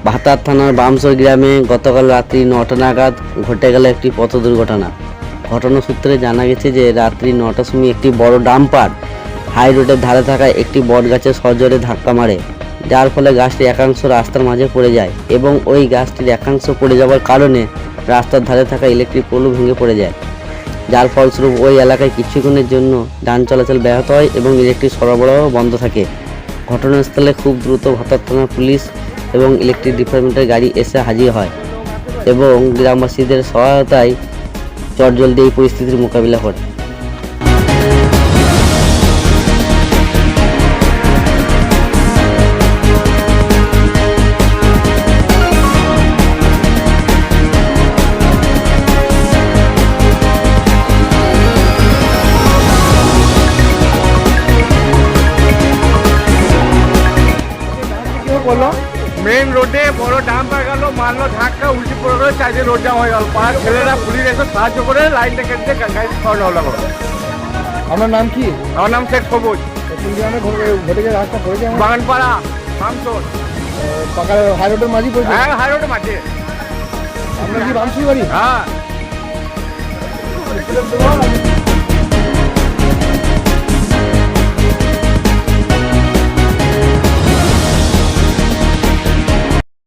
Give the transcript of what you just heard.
ভাতার থানার বামসর গ্রামে গতকাল রাত্রি 9টা নাগাদ ঘটে গেল একটি পথ দুর্ঘটনা। ঘটনা সূত্রে জানা গেছে যে রাত্রি 9টার সময় একটি বড় ডাম্পার হাই রোডের ধারে থাকা একটি বট গাছে সজোরে ধাক্কা মারে, যার ফলে গাছটির একাংশ রাস্তার মাঝে পড়ে যায় এবং ওই গাছটির একাংশ পড়ে যাওয়ার কারণে রাস্তার ধারে থাকা ইলেকট্রিক পোলও ভেঙে পড়ে যায়, যার ফলস্বরূপ ওই এলাকায় কিছুক্ষণের জন্য যান চলাচল ব্যাহত হয় এবং ইলেকট্রিক সরবরাহ বন্ধ থাকে। ঘটনাস্থলে খুব দ্রুত ভাতার থানার পুলিশ এবং ইলেকট্রিক ডিপার্টমেন্টের গাড়ি এসে হাজির হয় এবং গ্রামবাসীদের সহায়তায় চটজলদি এই পরিস্থিতির মোকাবিলা করে। মেন রোডে বড় ডাম্পার গেল, মারলো ধাক্কা, উল্টি পড়ে গেল, চারদিকে রোড জাম হয়ে গেল। পাঁচ ছেলেরা পুলিশ এসে সাহায্য করে লাইনটা কেটে গাড়ি সরানো হলো। আপনার নাম কি? আমার নাম শেখ সবুজ, ঘটে গিয়ে রাস্তা পড়েছে বাগানপাড়া বামসর। পাকা হাই রোডের মাঝি পড়েছে। হ্যাঁ, হাই রোডে মাঝে। আপনার কি বামসুই বাড়ি? হ্যাঁ।